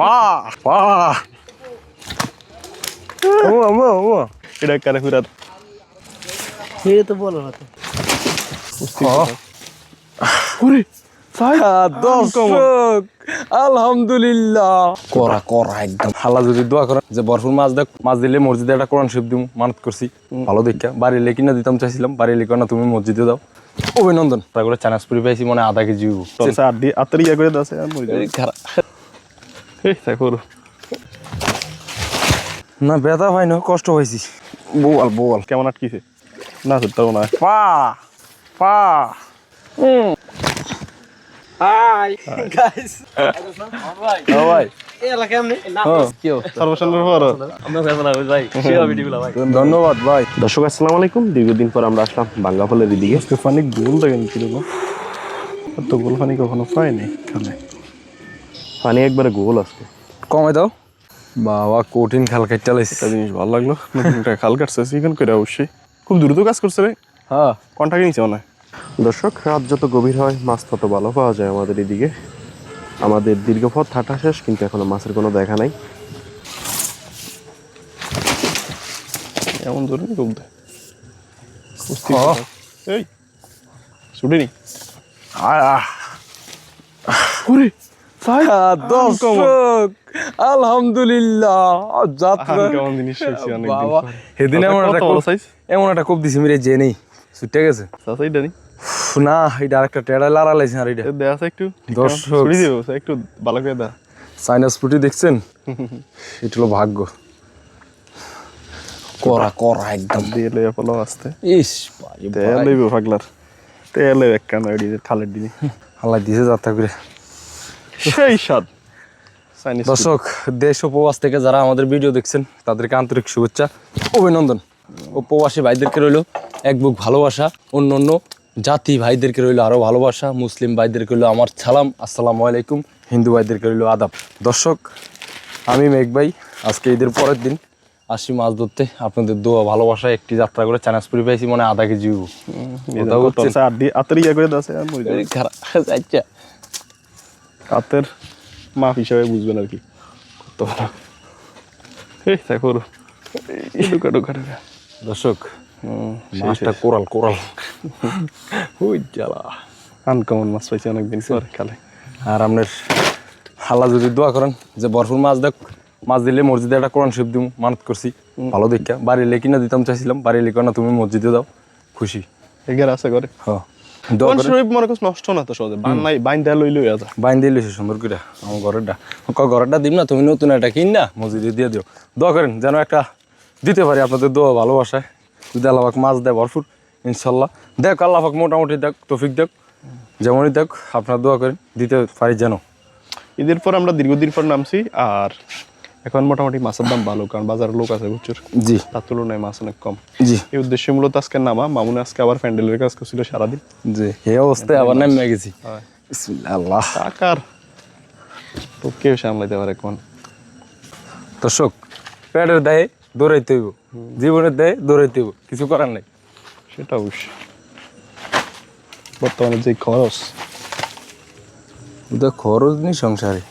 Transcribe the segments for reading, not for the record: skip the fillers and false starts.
পা পা এটা কারে ফিরাত ये तो बोलो ना तो দর্শক আলহামদুলিল্লাহ করা করা একদম হালা যদি দোয়া করেন যে ভরপুর মাছ দেখ মাছ দিলে মসজিদে একটা কোরআন শরীফ দিব মানত করছি ভালো দেখা বাড়ি লেখি না দিতাম চাইছিলাম বাড়ি লেখো না তুমি মসজিদে দাও অভিনন্দন তারপরে চানাচপুরি পাইছি মানে আধা কেজি আত্মার ইয়া করে দাসে না ব্যথা হয় না কষ্ট হয়েছি বোয়াল বোয়াল কেমন আটকিছে না সত্য না পা পা हाय गाइस ভাই ये लगे हमने ना কি অবস্থা সর্বসুন্দর পর আমরা ফেলা ভাই শেয়ার ভিডিওগুলো ভাই ধন্যবাদ ভাই দর্শক আসসালামু আলাইকুম দীর্ঘদিন পর আমরা আসলাম বাংলা ফলের দিকে পানি গোল দেখেন কিরকম তো গোল পানি কখনো পাইনি খালে পানি একবারে গোল আসছে কমে দাও বাবা কঠিন খাল কাটতে লাইছে একটা জিনিস ভালো লাগলো নতুনটা খাল কাটছে চিকেন করে অবশ্যই খুব দ্রুত কাজ করছে রে হ্যাঁ কন্টাক্ট নিচ্ছে মনে হয় দর্শক রাত যত গভীর হয় মাছ তত ভালো পাওয়া যায় আমাদের এদিকে আমাদের দীর্ঘ পথ হাঁটা শেষ কিন্তু এখনো মাছের কোনো দেখা নাই এমন ধরুন খুব এই ছুটিনি দর্শক আলহামদুলিল্লাহ যাত্রা কেমন জিনিস শিখছি অনেক বাবা সেদিন এমন একটা কোপ দিছি মেরে যে নেই ছুটে গেছে না এটা আরেকটা টেড়া লাড়া লাইছে আর এটা দেয়া একটু দর্শক একটু ভালো করে দা সাইনাস ফুটি দেখছেন এটা হলো ভাগ্য করা করা একদম দিয়ে লইয়া ফলো আসতে ইস তেল লইব পাগলার তেল এক কান আইডি খালের দিনে আল্লাহ দিছে যাত্রা করে সেই স্বাদ দর্শক দেশ ও প্রবাস থেকে যারা আমাদের ভিডিও দেখছেন তাদেরকে আন্তরিক শুভেচ্ছা অভিনন্দন ও প্রবাসী ভাইদেরকে রইলো এক বুক ভালোবাসা অন্য অন্য জাতি ভাইদেরকে রইলো আরও ভালোবাসা মুসলিম ভাইদেরকে রইলো আমার সালাম আসসালামু আলাইকুম হিন্দু ভাইদেরকে রইলো আদাব দর্শক আমি মেঘ ভাই আজকে ঈদের পরের দিন আসি মাছ ধরতে আপনাদের দোয়া ভালোবাসা একটি যাত্রা করে চানাচপুরি পাইছি মানে আধা কেজি আত্মার ইয়া করে দাসে আচ্ছা হাতের মাপ হিসাবে বুঝবেন আর কি কত ভালো দর্শক মাছটা কোরাল কোরাল ওই জ্বালা আনকমন মাছ পাইছি অনেকদিন পর খালে আর আপনার হাল্লা যদি দোয়া করেন যে ভরপুর মাছ দেখ মাছ দিলে মসজিদে একটা কোরআন শরীফ দিব মানত করছি ভালো দেখা বাড়ি লেখি না দিতাম চাইছিলাম বাড়ি লেখো না তুমি মসজিদে দাও খুশি এগার আছে করে হ্যাঁ মনে করছ নষ্ট না তো সহজে বান্নাই বাইন দেয়া লইলই আছে বাইন দিয়ে লইছে সুন্দর করে আমার ঘরেরটা দিম না তুমি নতুন একটা কিন না মসজিদে দিয়ে দিও দোয়া করেন যেন একটা দিতে পারি আপনাদের দোয়া ভালোবাসায় যদি আল্লাহাক মাছ দেয় ভরপুর ইনশাল্লাহ দেখ আল্লাহাক মোটামুটি দেখ তৌফিক দেখ যেমনই দেখ আপনার দোয়া করেন দিতে পারি যেন ঈদের পর আমরা দীর্ঘদিন পর নামছি আর এখন মোটামুটি মাছের দাম ভালো কারণ বাজারে লোক আছে প্রচুর জি তার তুলনায় মাছ অনেক কম জি এই উদ্দেশ্যে মূলত আজকে নামা মামুন আজকে আবার প্যান্ডেলের কাজ করছিল সারাদিন জি এই অবস্থায় আবার নেমে গেছি আল্লাহ টাকার তো কেউ সামলাইতে পারে কোন দর্শক পেটের দায়ে দৌড়াইতে হইব জীবনের দায়ে দৌড়াইতে হইব কিছু করার নাই সেটা অবশ্যই বর্তমানে যে খরচ ওটা খরচ নেই সংসারে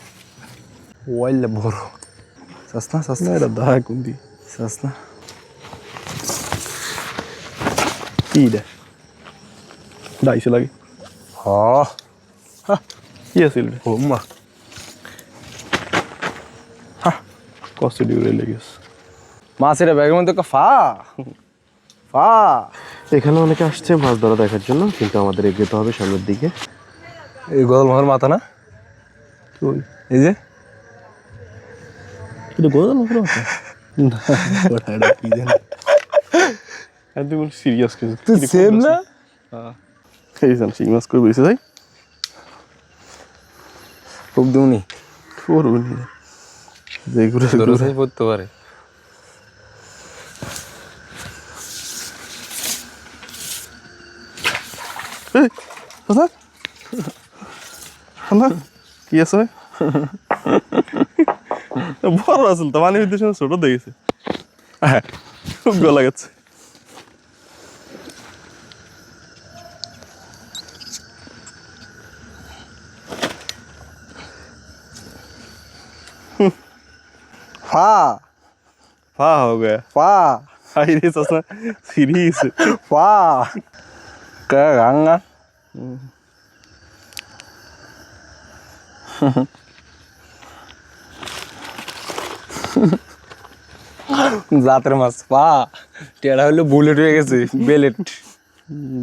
ওয়াইলে বড় সস্তা সস্তা এটা দেখা কোনদি সস্তা কি রে ডাইছে লাগে কি আছিল রে ও মা কষ্ট ডিউরে লেগেস মাছের ব্যাগের মধ্যে ফা ফা এখানে অনেকে আসছে মাছ ধরা দেখার জন্য কিন্তু আমাদের এগিয়ে হবে সামনের দিকে এই গদল মহর মাথা না এই যে কিন্তু গোদল মহর মাথা না কি জানি একদম সিরিয়াস কিছু তুই সেম না এই জান সিং মাছ করে বসে যাই খুব দুনি করুন যে ঘুরে দরজাই পড়তে পারে এই কথা না কি আছে বড় আসল তো মানে উদ্দেশ্য ছোট দেখেছে খুব গলা গেছে फा फा हो गया फा हाय रे ससना सीरीज फा क्या गंगा জাতের মাছ পা টেড়া হইলো বুলেট হয়ে গেছে বেলেট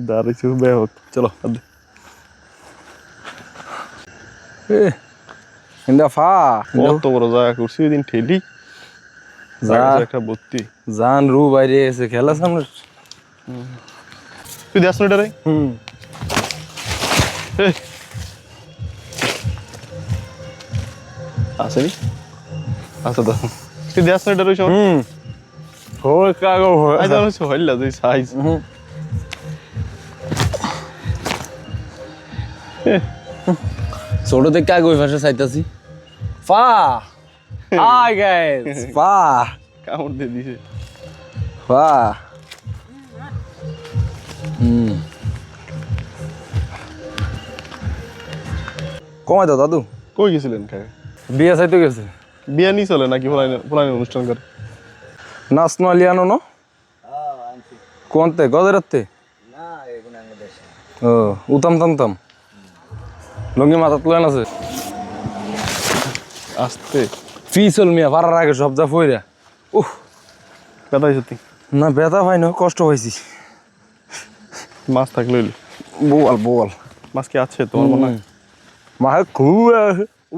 दारू से बे हो चलो अब ইন্দা ফা কত বড় জায়গা করছি ওই দিন ঠেলি জায়গা একটা ভর্তি জান রু বাইরে এসে খেলা সামনে তুই দেখ না এটা রে আসেনি আচ্ছা তো তুই দেখ না এটা রে সব হোল কাগো আই জানো সে হইলা তুই সাইজ ছোট থেকে কাগো ওই পাশে চাইতাছি ফা আই গাইস ফা কামড় দিয়ে দিছে ফা কমাই দাও দাদু কই গেছিলেন কাকা বিয়া চাইতে গেছে বিয়া নি চলে নাকি ফলাইন অনুষ্ঠান করে নাচ লিয়ানো ন কোনতে গজরাতে ও উতাম তামতাম লঙ্গি মাথা তুলেন আছে আসতে ফিসল মিয়া পারার আগে সব যা ফইরা উহ ব্যথা সত্যি না ব্যথা পাই না কষ্ট পাইছি মাছ থাকলে বোয়াল বোয়াল মাছ কি আছে তোমার মনে হয় মা খুব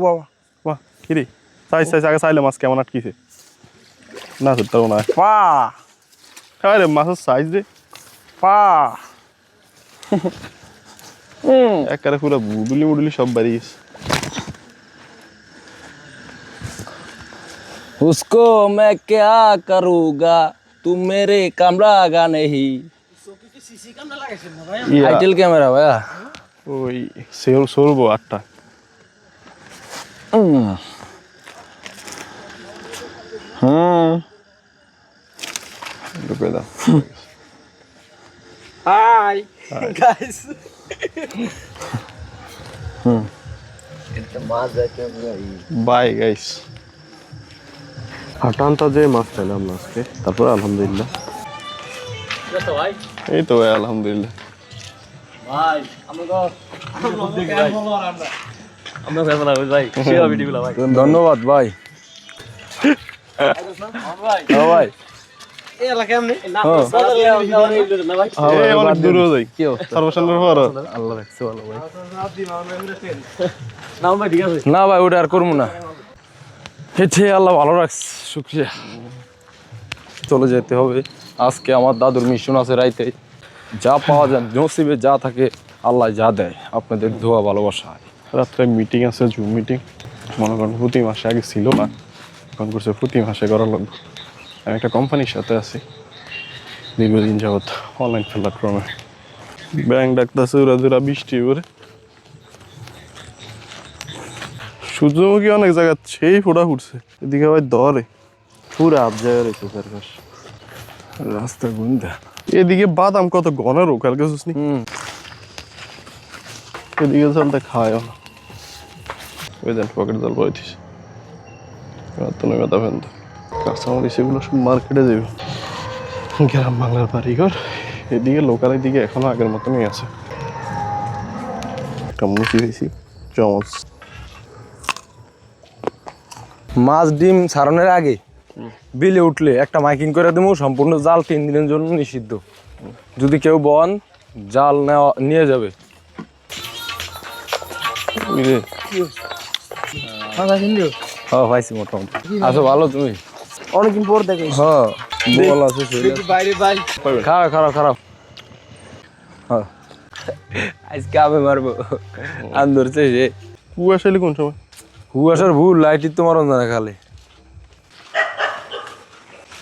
বাবা বাহ কিরে সাইজ আগে চাইলে মাছ কেমন আটকিছে না সত্যি না পা হ্যাঁ রে মাছের সাইজ রে পা একবারে পুরো বুডুলি মুডুলি সব বাড়িয়েছে उसको मैं क्या करूँगा तुम मेरे कमरा गा नहीं आईटेल कैमरा भैया ওই সরবো 8টা ঢুকে দাও Hi, guys. বাই গাইস হাটানটা যে মাছ পেলাম আজকে তারপর আলহামদুলিল্লাহ এই তো ভাই আলহামদুলিল্লাহ আমরা ফেলা ভাই শেয়ার ভিডিওগুলো ভাই ধন্যবাদ ভাই হ্যাঁ ভাই এই এলাকা এমনি না ভাই এই অনেক দূরে যাই কি অবস্থা সর্বসানের পর আল্লাহ রাখছে ভালো ভাই না ভাই ঠিক আছে না ভাই ওটা আর করবো না হেঁটে আল্লাহ ভালো রাখছে শুক্রিয়া চলে যেতে হবে আজকে আমার দাদুর মিশন আছে রাইতে যা পাওয়া যায় নসিবে যা থাকে আল্লাহ যা দেয় আপনাদের দোয়া ভালোবাসা রাত্রে মিটিং আছে জুম মিটিং মনে করেন প্রতি মাসে আগে ছিল না এখন করছে প্রতি মাসে করা লাগবে আমি একটা কোম্পানির সাথে আছি দীর্ঘদিন যাবৎ অনলাইন প্ল্যাটফর্মে ব্যাংক ডাকতেছে ওরা জোড়া বৃষ্টি করে সূর্যমুখী অনেক জায়গা সেই ফোটা ফুটছে এদিকে আবার দরে পুরো আপ জায়গা রয়েছে চারপাশ রাস্তা গুন্দা এদিকে বাদাম কত ঘনের কালকে শুসনি এদিকে চলতে খাওয়ায় না ওই দেন পকেট জল পড়েছিস তো নয় ব্যথা ফেন তো কাঁচামরিচ এগুলো সব মার্কেটে যাবে গ্রাম বাংলার বাড়িঘর এদিকে লোকাল এদিকে এখনো আগের মতনই আছে একটা মুচি হয়েছি চামচ মাছ ডিম ছাড়ানোর আগে বিলে উঠলে একটা মাইকিং করে দেবো সম্পূর্ণ জাল 3 দিনের জন্য নিষিদ্ধ যদি কেউ বন জাল নিয়ে যাবে হ্যাঁ পাইছি মোটামুটি আচ্ছা ভালো তুমি অনেকদিন পর দেখে হ্যাঁ বল আছে বাইরে ভাই খারাপ খারাপ খারাপ হ্যাঁ আজকে আমি মারবো আন ধরছে যে কুয়াশা এলে কোন সময় কুয়াশার ভুল লাইটির তো মারণ জানা খালে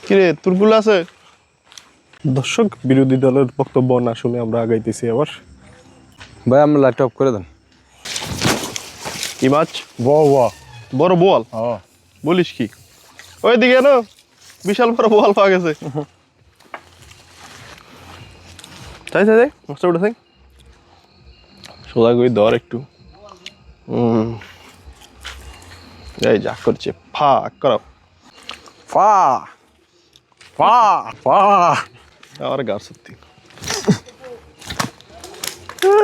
কিরে তোর ভুল আছে দর্শক বিরোধী দলের বক্তব্য না শুনে আমরা আগাইতেছি আবার ভাই আমরা লাইট অফ করে দেন কি মাছ বাহ বড় বোয়াল হ্যাঁ বলিস কি ওইদিকে না বিশাল বড় বোয়াল পাওয়া গেছে তাই তাই তাই মাছটা উঠেছে সোজা করে ধর একটু এই যা করছে ফাঁক করাও ফা ফা ফা আর গাছ সত্যি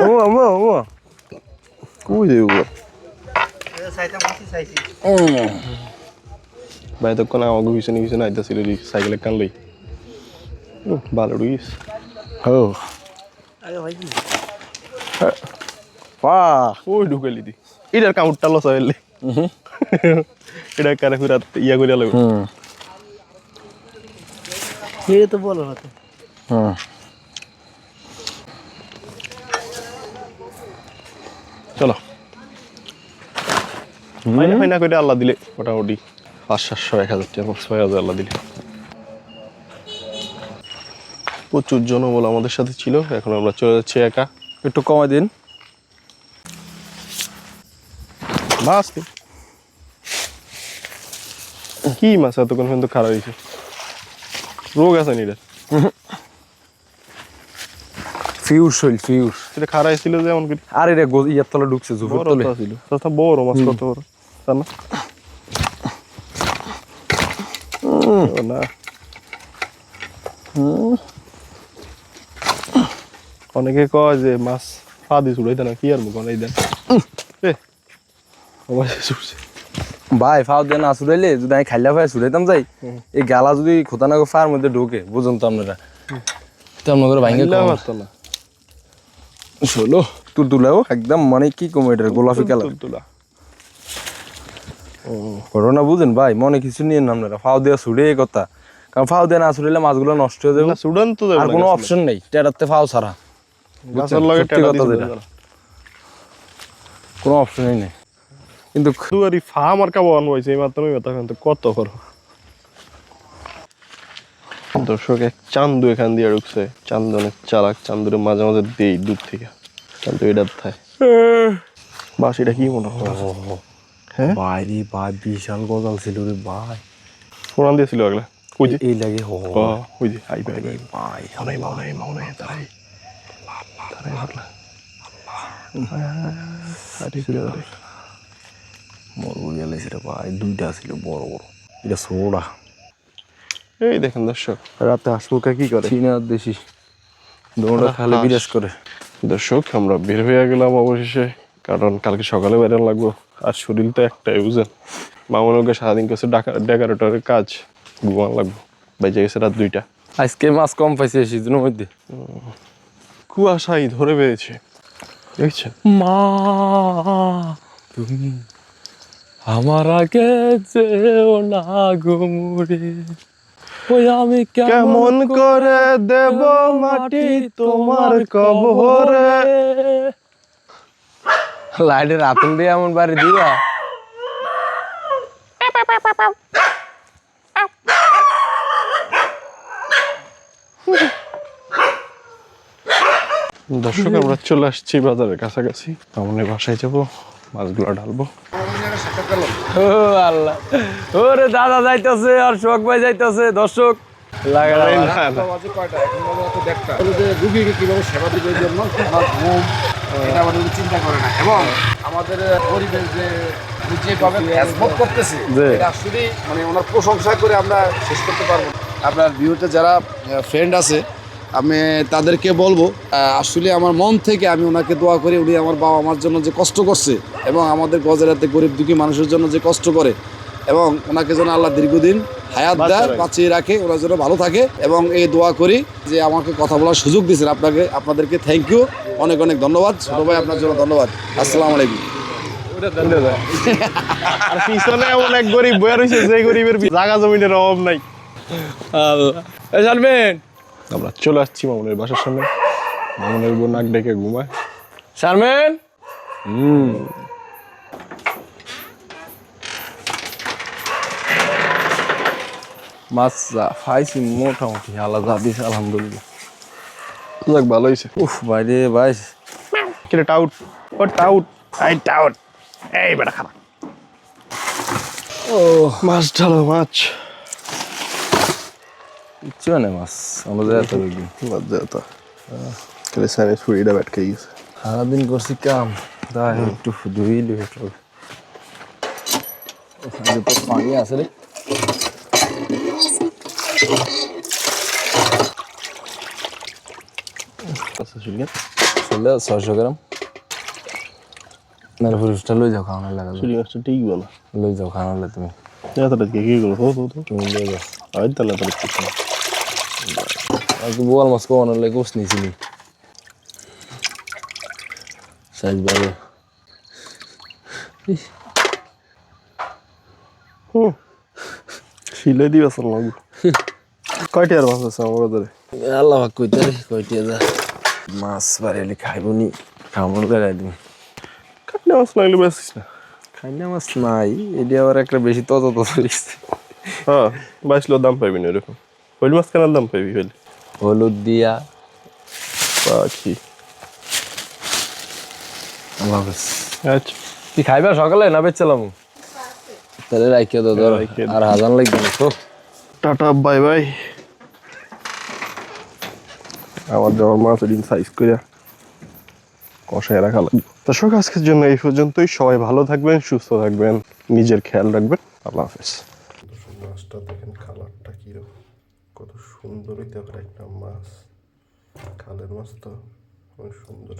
ও কই দেবো ভাই তখন আমাকে পিছনে পিছনে আইতাছিল সাইকেলে কানলই ভালো রুইস ও ফা ওই ঢুকাইলি দি এটার কাউন্টটা লস হইলে এটা কারে ফিরা ইয়া করে লাগবে ये तो बोल रहा था চলো মাইনা ফাইনা করে আল্লাহ দিলে মোটামুটি 500-700-1000 টাকা 6000 আল্লাহ দিলে প্রচুর জনবল আমাদের সাথে ছিল এখন আমরা চলে যাচ্ছি একা একটু কমাই দিন মাছ নেই। কি মাছ এতক্ষণ কিন্তু খারাপ হয়েছে রোগ আছে নি এটা ফিউস হইল ফিউস সেটা খারাপ ছিল যেমন করে আর এটা ইয়ার তলে ঢুকছে জুফুর বড় তলে ছিল তথা বড় মাছ কত বড় তা না ও না অনেকে কয় যে মাছ পা দিয়ে ছুড়াইতে না কি আর মুখ অনেক দেন অবশ্যই ছুটছে ভাই ফাও দিয়ে না ছুটাইলে যদি আমি খাইলা ভাই ছুটাইতাম যাই এই গালা যদি খোতানাগো ফার মধ্যে ঢোকে বুঝুন তো আপনারা তো আপনার ভাঙ্গে পারতো না ষোলো তুলতুলাও একদম মানে কি কম এটার গোলাপি কালার তুলা ঘটনা বুঝেন ভাই মনে কিছু নিয়ে না আপনারা ফাও দেওয়া ছুটে এই কথা কারণ ফাও দিয়ে না ছুটাইলে মাছগুলো নষ্ট হয়ে যাবে না সুডান তো আর কোনো অপশন নেই টেরাতে ফাও ছাড়া গাছের লগে সত্যি টেরা কথা দিতে যেটা। কোনো অপশনই নেই কিন্তু তুই আর ফার্ম আর কাবো আনবাইছে এই মাত্র তখন তো কত করো দর্শক এক চান্দু এখান দিয়ে ঢুকছে চান্দু অনেক চালাক চান্দুরে মাঝে মাঝে দেই দূর থেকে চান্দু এটা থায় বাস এটা কি মনে হয় হ্যাঁ বাইরে ভাই বিশাল গজাল ছিল রে ভাই ফোরান দিয়েছিল আগলা ওই যে এই লাগে হো ওই যে আই বাই বাই ভাই মাউনাই তাই তাই ভাগলা আরে ফিরে দাঁড়াই মরু গেলে সেটা ভাই দুইটা ছিল বড় বড় এটা সোডা এই দেখেন দর্শক রাতে হাঁসমুখা কি করে চীনা দেশি দোনোটা খালে বিরাজ করে দর্শক আমরা বের হয়ে গেলাম অবশেষে কারণ কালকে সকালে বেরোন লাগবো আর শরীর তো একটাই বুঝেন মামুনকে সারাদিন করছে ডেকারেটরের কাজ ঘুমান লাগবো বেজে গেছে রাত 2টা আজকে মাছ কম পাইছে এই সিজনের মধ্যে কুয়াশাই ধরে পেয়েছে দেখছেন মা তুমি আমার আগে যেও না ঘুমুরে ওই আমি কেমন করে দেব মাটি তোমার কবরে লাইটের আতন দিয়ে এমন বাড়ি দিবা দর্শক আমরা চলে আসছি বাজারের কাছাকাছি আমাদের বাসায় যাবো মাছগুলো ঢালবো ও আল্লাহ ওরে দাদা যাইতেছে আর শোক ভাই যাইতেছে দর্শক লাগা রুগীকে কিভাবে সেবা দিবে এই জন্য আমার ঘুম এটা আমাদের চিন্তা করে না এবং আমাদের পরিবেশ যে যেভাবে ফেসবুক করতেছে এটা আসলে মানে ওনার প্রশংসা করে আমরা শেষ করতে পারবো না। আপনার ভিউতে যারা ফ্রেন্ড আছে আমি তাদেরকে বলবো আসলে আমার মন থেকে আমি ওনাকে দোয়া করি উনি আমার বাবা আমার জন্য যে কষ্ট করছে এবং আমাদের গজরাতে গরিব দুঃখী মানুষের জন্য যে কষ্ট করে এবং ওনাকে যেন আল্লাহ দীর্ঘদিন হায়াত দেয় বাঁচিয়ে রাখে ওরা যেন ভালো থাকে এবং এই দোয়া করি যে আমাকে কথা বলার সুযোগ দিয়েছেন আপনাদেরকে থ্যাংক ইউ অনেক অনেক ধন্যবাদ ছোট ভাই আপনার জন্য ধন্যবাদ আসসালামু আলাইকুম আর পিছনে এমন এক গরিব বয়ে রয়েছে যে গরিবের জায়গা জমিনের অভাব নাই শারমিন আমরা চলে আসছি মামুনের বাসার সামনে মামুনের বোন নাক ডেকে ঘুমায় শারমিন মাছ খাইছি মোটামুটি আলাদা দিস আলহামদুলিল্লাহ যাক ভালো হয়েছে উফ বাইরে ভাই কিরে টাউট ও টাউট এই টাউট এই বেটা খারাপ ও মাছ ঢালো মাছ ইচ্ছে না মাছ আমরা যাই তো একদিন মজা তো কেলে সাইনে ছুরিটা ব্যাট খেয়ে গেছে সারাদিন করছি কাম তাই একটু ধুইলে ওখানে তো পানি আছে রে আচ্ছা শুনলেন চলে 600 গ্রাম না পুরুষটা লই যাও খাওয়ানোর লাগা চিংড়ি মাছটা ঠিক বলো লই যাও খাওয়ানোর তুমি এতটা কি করো তো তুমি লই যাও আর তাহলে তাহলে কিছু না আর কি বোয়াল মাছ খাওয়ানোর লাগে কোস নিয়েছিলি সাইজ ভালো শিলে দিবা সব লাগবে কয়টি আর মাছ আছে আমার ধরে আল্লাহ ভাগ কইতে রে কইতে যা মাছ বাড়িলে খাইবনি খাওয়ানোর লাগাই দিন কাটলে মাছ লাগলে বেশিস না খাইনা মাছ নাই এটি আবার একটা বেশি তত হয়েছে হ্যাঁ 22 কিলো দাম পাইবি না এরকম হইল মাছ কেনার দাম পাইবি হইলে হলুদ দিয়া পাখি আল্লাহ হাফেজ আচ্ছা তুই খাইবা সকালে না বেচলাম তাহলে রাখিয়ে দাও ধর রাইখে দাও। আর হাজার লাগবে না তো টাটা বাই বাই আমার যাওয়ার মাছ দিন সাইজ করে কষায় রাখা লাগবে দর্শক আজকের জন্য এই পর্যন্তই সবাই ভালো থাকবেন সুস্থ থাকবেন নিজের খেয়াল রাখবেন আল্লাহ হাফেজ মাছটা দেখেন কালারটা কিরকম কত সুন্দর হইতে পারে একটা মাছ খালের মাছ তো অনেক সুন্দর